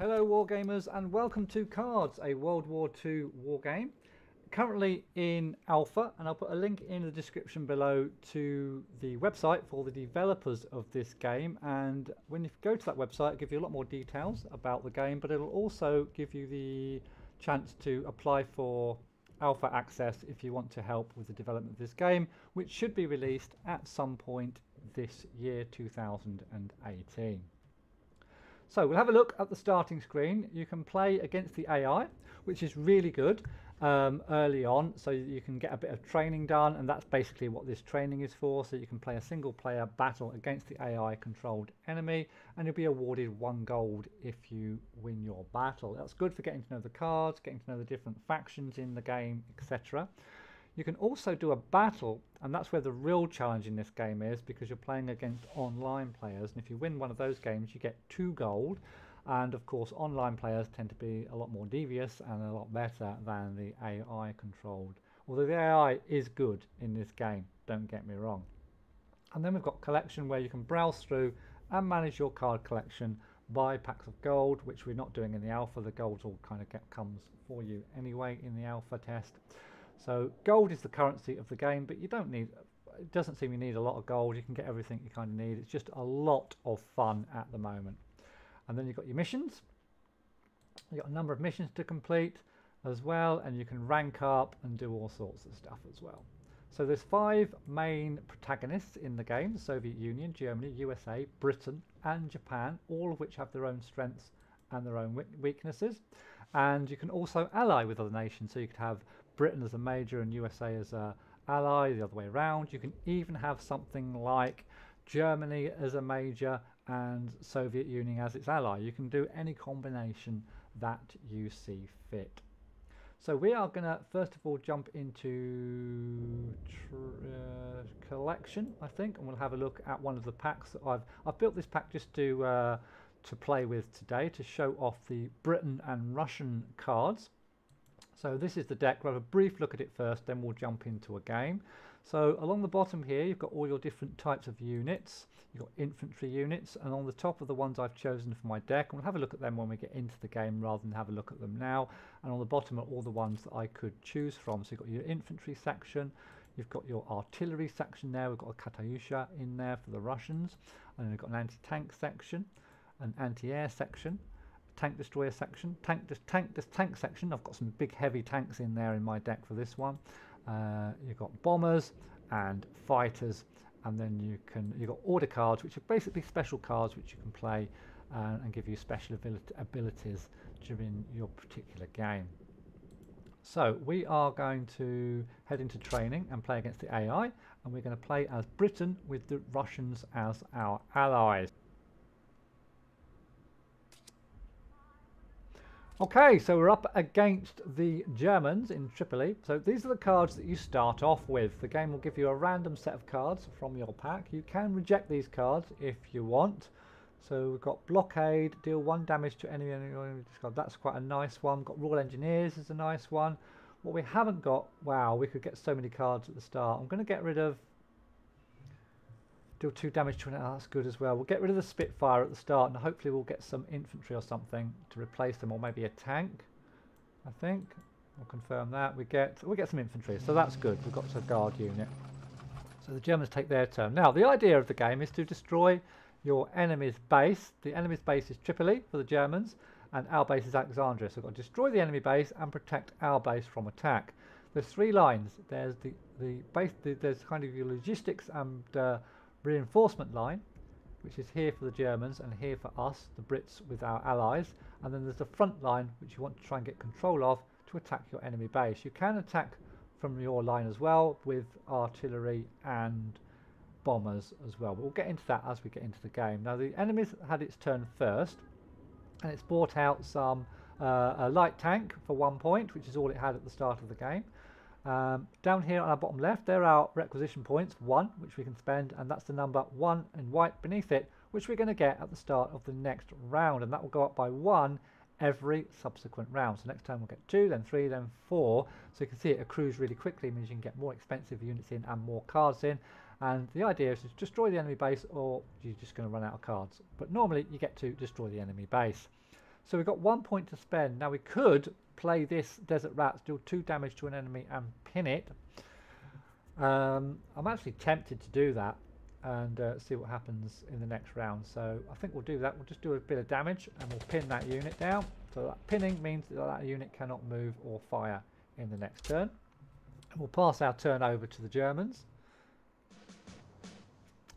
Hello Wargamers and welcome to KARDS, a World War II wargame. Currently in alpha, and I'll put a link in the description below to the website for the developers of this game, and when you go to that website it'll give you a lot more details about the game, but it'll also give you the chance to apply for alpha access if you want to help with the development of this game, which should be released at some point this year 2018. So we'll have a look at the starting screen. You can play against the AI, which is really good early on, so you can get a bit of training done, and that's basically what this training is for. So you can play a single player battle against the AI controlled enemy, and you'll be awarded 1 gold if you win your battle. That's good for getting to know the cards, getting to know the different factions in the game, etc. You can also do a battle, and that's where the real challenge in this game is, because you're playing against online players, and if you win one of those games you get 2 gold, and of course online players tend to be a lot more devious and a lot better than the AI controlled, although the AI is good in this game, don't get me wrong. And then we've got collection, where you can browse through and manage your card collection, buy packs of gold, which we're not doing in the alpha. The gold all kind of comes for you anyway in the alpha test. So gold is the currency of the game, but you don't need, it doesn't seem you need a lot of gold. You can get everything you kind of need. It's just a lot of fun at the moment. And then you've got your missions. You've got a number of missions to complete as well, and you can rank up and do all sorts of stuff as well. So there's 5 main protagonists in the game: the Soviet Union, Germany, USA, Britain and Japan, all of which have their own strengths and their own weaknesses. And you can also ally with other nations, so you could have Britain as a major and USA as a ally, the other way around. You can even have something like Germany as a major and Soviet Union as its ally. You can do any combination that you see fit. So we are going to first of all jump into collection, I think, and we'll have a look at one of the packs that I've built this pack just to play with today, to show off the Britain and Russian cards. So this is the deck. We'll have a brief look at it first, then we'll jump into a game. So along the bottom here you've got all your different types of units. You've got infantry units, and on the top are the ones I've chosen for my deck, and we'll have a look at them when we get into the game rather than have a look at them now. And on the bottom are all the ones that I could choose from. So you've got your infantry section, you've got your artillery section there, we've got a Katyusha in there for the Russians, and then we've got an anti-tank section, an anti-air section, tank destroyer section, tank section. I've got some big heavy tanks in there in my deck for this one. You've got bombers and fighters, and then you've got order cards, which are basically special cards which you can play and give you special abilities during your particular game. So we are going to head into training and play against the AI, and we're going to play as Britain with the Russians as our allies. Okay, so we're up against the Germans in Tripoli. So these are the cards that you start off with. The game will give you a random set of cards from your pack. You can reject these cards if you want. So we've got Blockade, deal 1 damage to enemy discard. That's quite a nice one. We've got Royal Engineers is a nice one. What we haven't got, wow, we could get so many cards at the start. I'm going to get rid of deal 2 damage to an, oh, that's good as well. We'll get rid of the Spitfire at the start, and hopefully we'll get some infantry or something to replace them, or maybe a tank, I think. I'll confirm that. We'll get some infantry, so that's good. We've got a guard unit. So the Germans take their turn. Now the idea of the game is to destroy your enemy's base. The enemy's base is Tripoli for the Germans, and our base is Alexandria. So we've got to destroy the enemy base and protect our base from attack. There's 3 lines. There's the base. There's kind of your logistics and reinforcement line, which is here for the Germans and here for us, the Brits, with our allies. And then there's the front line, which you want to try and get control of to attack your enemy base. You can attack from your line as well with artillery and bombers as well, but we'll get into that as we get into the game. Now the enemy's had its turn first, and it's brought out some a light tank for 1 point, which is all it had at the start of the game. Down here on our bottom left, there are requisition points, 1, which we can spend, and that's the number 1 in white beneath it, which we're going to get at the start of the next round, and that will go up by 1 every subsequent round. So next time we'll get 2, then 3, then 4. So you can see it accrues really quickly, means you can get more expensive units in and more cards in. And the idea is to destroy the enemy base, or you're just going to run out of cards. But normally you get to destroy the enemy base. So we've got 1 point to spend. Now we could play this Desert Rat, deal 2 damage to an enemy and pin it. I'm actually tempted to do that and see what happens in the next round. So I think we'll do that. We'll just do a bit of damage and we'll pin that unit down. So that pinning means that that unit cannot move or fire in the next turn. And we'll pass our turn over to the Germans.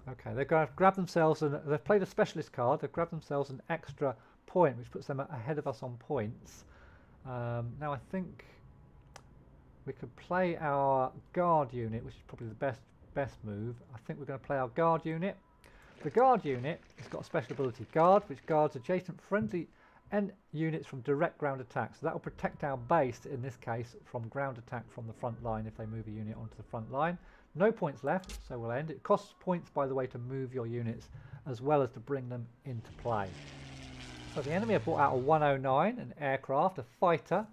Okay, they're going to grab themselves, and they've played a specialist card. They've grabbed themselves an extra point, which puts them ahead of us on points. Now I think we could play our guard unit, which is probably the best move. I think we're going to play our guard unit. The guard unit has got a special ability, guard, which guards adjacent friendly units from direct ground attack. So that will protect our base, in this case, from ground attack from the front line if they move a unit onto the front line. No points left, so we'll end. It costs points, by the way, to move your units as well as to bring them into play. So the enemy have brought out a 109, an aircraft, a fighter,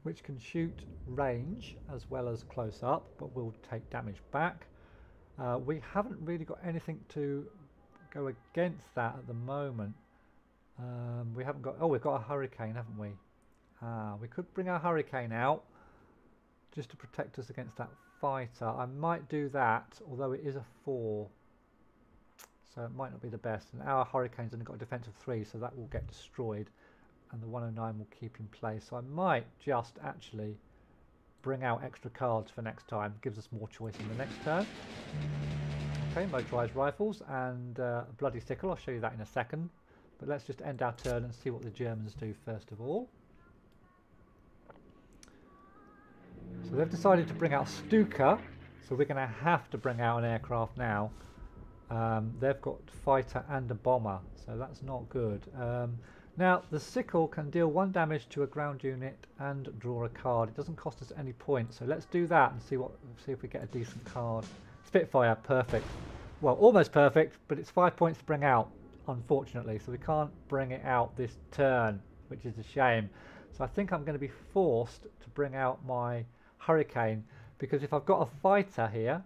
which can shoot range as well as close up, but will take damage back. We haven't really got anything to go against that at the moment. We haven't got, oh, we've got a hurricane, haven't we? We could bring our hurricane out just to protect us against that fighter. I might do that, although it is a 4, so it might not be the best. And our hurricane's only got a defense of 3, so that will get destroyed, and the 109 will keep in place. So I might just actually bring out extra cards for next time. Gives us more choice in the next turn. Okay, motorized rifles and a bloody sickle. I'll show you that in a second. But let's just end our turn and see what the Germans do first of all. So they've decided to bring out Stuka, so we're going to have to bring out an aircraft now. They've got fighter and a bomber, so that's not good. Now the sickle can deal 1 damage to a ground unit and draw a card. It doesn't cost us any points, so let's do that and see if we get a decent card. Spitfire, perfect. Well, almost perfect, but it's 5 points to bring out, unfortunately, so we can't bring it out this turn, which is a shame. So I think I'm going to be forced to bring out my hurricane, because if I've got a fighter here,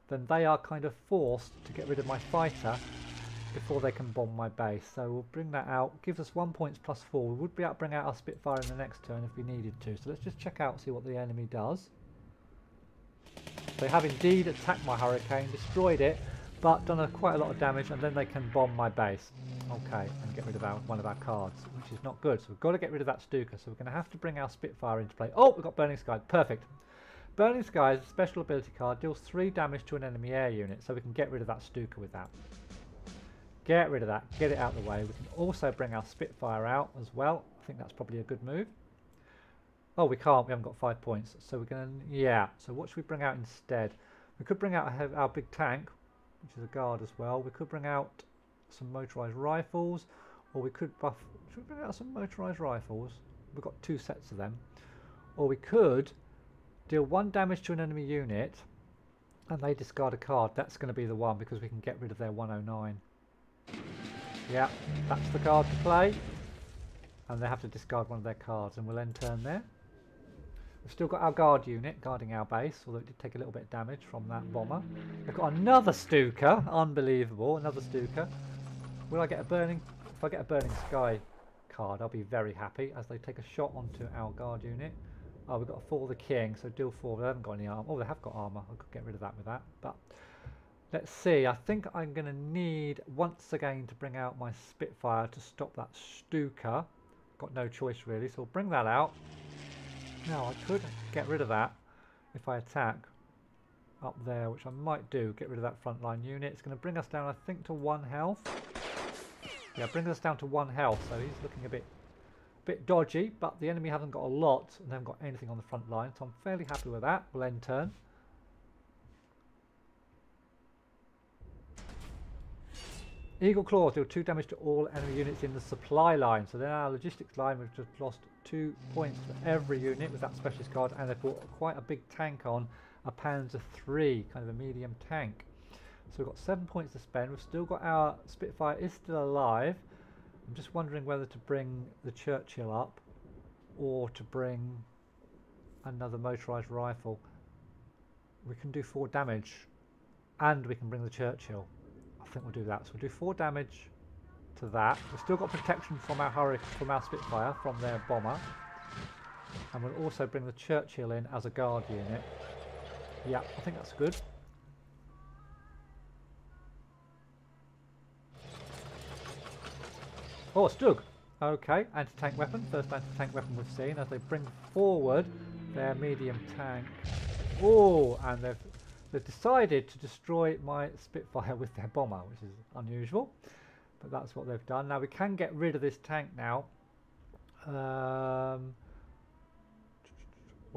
then they are kind of forced to get rid of my fighter before they can bomb my base. So we'll bring that out. Gives us 1 point plus 4. We would be able to bring out our Spitfire in the next turn if we needed to. So let's just check out, see what the enemy does. They have indeed attacked my hurricane, destroyed it, but done quite a lot of damage, and then they can bomb my base. Okay, and get rid of one of our cards, which is not good. So we've got to get rid of that Stuka. So we're going to have to bring our Spitfire into play. Oh, we've got Burning Sky. Perfect. Burning Sky is a special ability card. Deals 3 damage to an enemy air unit. So we can get rid of that Stuka with that. Get rid of that. Get it out of the way. We can also bring our Spitfire out as well. I think that's probably a good move. Oh, we can't. We haven't got 5 points. So we're going to... Yeah. So what should we bring out instead? We could bring out our big tank, which is a guard as well. We could bring out some motorized rifles, or we could buff... Should we bring out some motorized rifles? We've got 2 sets of them. Or we could deal 1 damage to an enemy unit and they discard a card. That's going to be the one, because we can get rid of their 109. Yeah, that's the card to play, and they have to discard one of their cards, and we'll end turn there. We've still got our guard unit guarding our base, although it did take a little bit of damage from that bomber. We've got another Stuka, unbelievable, another Stuka. Will I get a burning? If I get a Burning Sky card, I'll be very happy, as they take a shot onto our guard unit. Oh, we've got a For the King, so deal 4. They haven't got any armor. Oh, they have got armor. I could get rid of that with that. But let's see. I think I'm going to need once again to bring out my Spitfire to stop that Stuka. Got no choice really, so we'll bring that out. Now I could get rid of that if I attack up there, which I might do. Get rid of that frontline unit. It's going to bring us down, I think, to 1 health. Yeah, brings us down to 1 health, so he's looking a bit dodgy, but the enemy haven't got a lot and they haven't got anything on the front line, so I'm fairly happy with that. We'll end turn. Eagle Claws deal 2 damage to all enemy units in the supply line. So then our logistics line, we've just lost 2 points for every unit with that specialist card, and they've brought quite a big tank on, a Panzer III, kind of a medium tank. So we've got 7 points to spend. We've still got our Spitfire is still alive. I'm just wondering whether to bring the Churchill up or to bring another motorized rifle. We can do 4 damage and we can bring the Churchill. I think we'll do that. So we'll do 4 damage to that. We've still got protection from our Spitfire, from their bomber. And we'll also bring the Churchill in as a guard unit. Yeah, I think that's good. Oh, a Stug. Okay, anti-tank weapon. First anti-tank weapon we've seen as they bring forward their medium tank. Oh, and they've decided to destroy my Spitfire with their bomber, which is unusual. But that's what they've done. Now we can get rid of this tank now. Or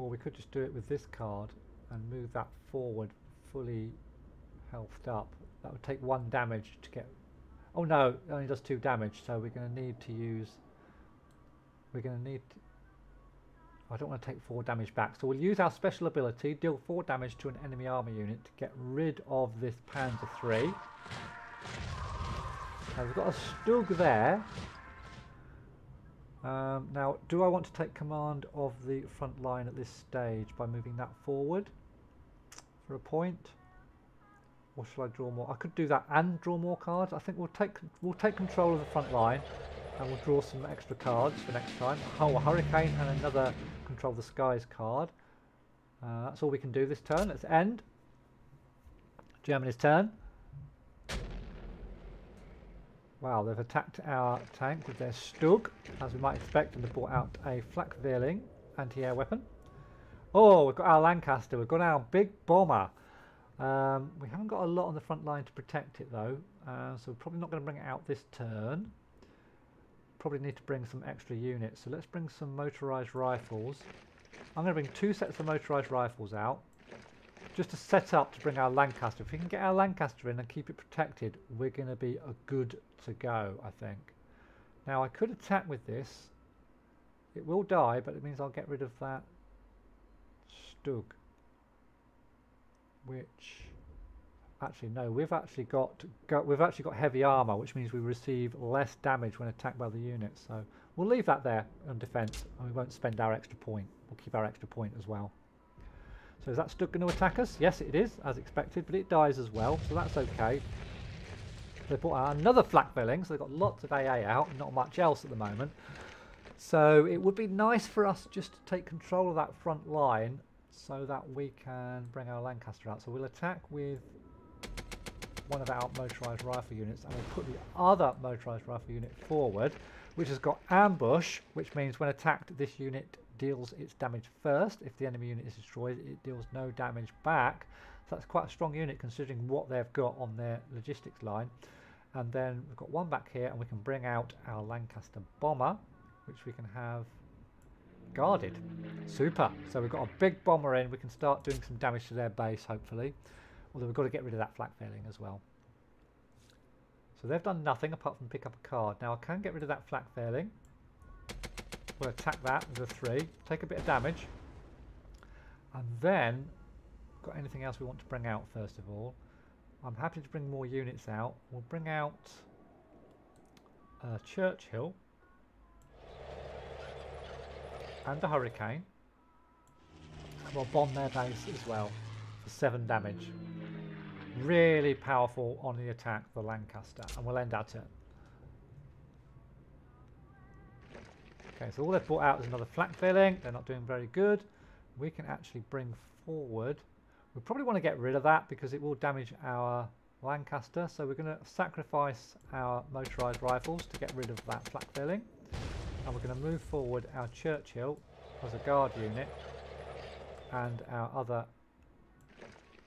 we could just do it with this card and move that forward fully healthed up. That would take 1 damage to get... Oh no, it only does 2 damage, so we're going to need to use... I don't want to take 4 damage back, so we'll use our special ability, deal 4 damage to an enemy army unit to get rid of this Panzer III. Now we've got a Stug there. Now, do I want to take command of the front line at this stage by moving that forward for a point? Or shall I draw more? I could do that and draw more cards. I think we'll take control of the front line and we'll draw some extra cards for next time. Oh, a Hurricane and another Control the Skies card. That's all we can do this turn. Let's end. Germany's turn. Wow, they've attacked our tank with their Stug, as we might expect, and they've brought out a Flak-Vierling anti-air weapon. Oh, we've got our Lancaster. We've got our big bomber. We haven't got a lot on the front line to protect it though, so we're probably not going to bring it out this turn. Probably need to bring some extra units, so let's bring some motorised rifles. I'm going to bring 2 sets of motorised rifles out, just to set up to bring our Lancaster. If we can get our Lancaster in and keep it protected, we're going to be a good to go, I think. Now I could attack with this. It will die, but it means I'll get rid of that Stug. Which, actually no, we've actually got heavy armor, which means we receive less damage when attacked by the unit. So we'll leave that there on defense, and we won't spend our extra point. We'll keep our extra point as well. So is that Stug going to attack us? Yes, it is, as expected, but it dies as well, so that's okay. They brought out another Flak-Vierling, so they've got lots of AA out, and not much else at the moment. So it would be nice for us just to take control of that front line, so that we can bring our Lancaster out. So we'll attack with one of our motorised rifle units, and we'll put the other motorised rifle unit forward, which has got ambush, which means when attacked, this unit deals its damage first. If the enemy unit is destroyed, it deals no damage back. So that's quite a strong unit considering what they've got on their logistics line. And then we've got one back here, and we can bring out our Lancaster bomber, which we can have guarded. Super. So we've got a big bomber in. We can start doing some damage to their base, hopefully. Although we've got to get rid of that Flak-Vierling as well. So they've done nothing apart from pick up a card. Now I can get rid of that Flak-Vierling. We'll attack that with a 3. Take a bit of damage. And then, got anything else we want to bring out first of all? I'm happy to bring more units out. We'll bring out Churchill. And the Hurricane. And we'll bomb their base as well for 7 damage. Really powerful on the attack, the Lancaster. And we'll end our turn. Okay, so all they've brought out is another Flak-Vierling. They're not doing very good. We can actually bring forward. We probably want to get rid of that because it will damage our Lancaster. So we're going to sacrifice our motorised rifles to get rid of that Flak-Vierling. And we're going to move forward our Churchill as a guard unit and our other,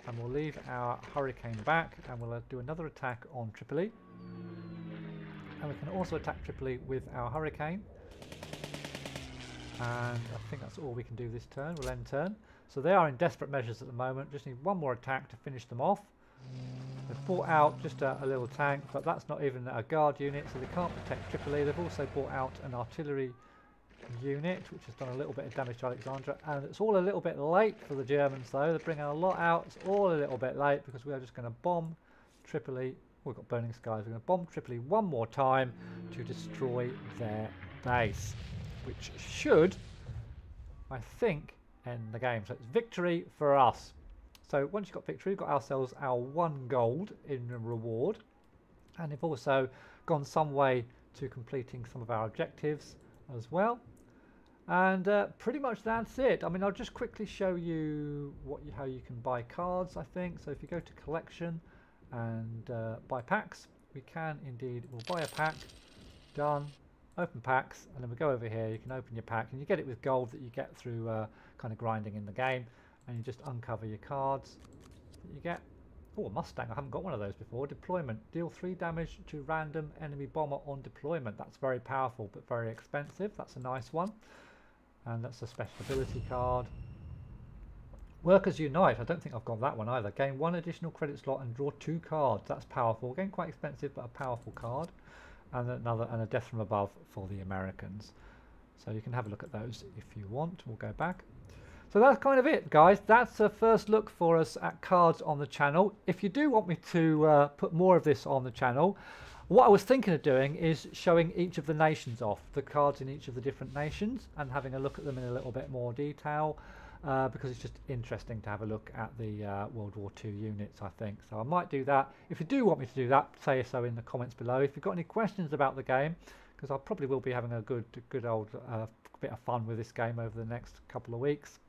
and we'll leave our Hurricane back, and we'll do another attack on Tripoli, and we can also attack Tripoli with our Hurricane, and I think that's all we can do this turn. We'll end turn. So they are in desperate measures at the moment, just need one more attack to finish them off. They've brought out just a little tank, but that's not even a guard unit, so they can't protect Tripoli. They've also brought out an artillery unit, which has done a little bit of damage to Alexandria, and it's all a little bit late for the Germans though. They're bringing a lot out. It's all a little bit late because we are just going to bomb Tripoli. We've got Burning Skies. We're going to bomb Tripoli one more time to destroy their base, which should, I think, end the game. So it's victory for us. So once you've got victory, we've got ourselves our 1 gold in reward, and they've also gone some way to completing some of our objectives as well. And pretty much that's it. I mean, I'll just quickly show you how you can buy cards, I think. So if you go to collection and buy packs, we can indeed, we'll buy a pack, done, open packs, and then we go over here, you can open your pack, and you get it with gold that you get through kind of grinding in the game, and you just uncover your cards that you get. Oh, a Mustang, I haven't got one of those before. Deployment, deal 3 damage to random enemy bomber on deployment. That's very powerful, but very expensive. That's a nice one. And that's a special ability card. Workers Unite, I don't think I've got that one either. Gain 1 additional credit slot and draw 2 cards. That's powerful. Again, quite expensive, but a powerful card. And a Death from Above for the Americans. So you can have a look at those if you want. We'll go back. So that's kind of it, guys. That's a first look for us at cards on the channel. If you do want me to put more of this on the channel, what I was thinking of doing is showing each of the nations off, the cards in each of the different nations, and having a look at them in a little bit more detail, because it's just interesting to have a look at the World War II units, I think. So I might do that. If you do want me to do that, say so in the comments below. If you've got any questions about the game, because I probably will be having a good old bit of fun with this game over the next couple of weeks,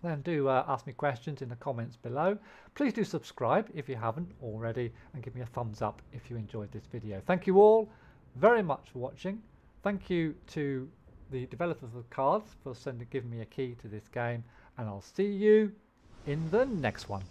then do ask me questions in the comments below. Please do subscribe if you haven't already, and give me a thumbs up if you enjoyed this video. Thank you all very much for watching. Thank you to the developers of cards for giving me a key to this game, and I'll see you in the next one.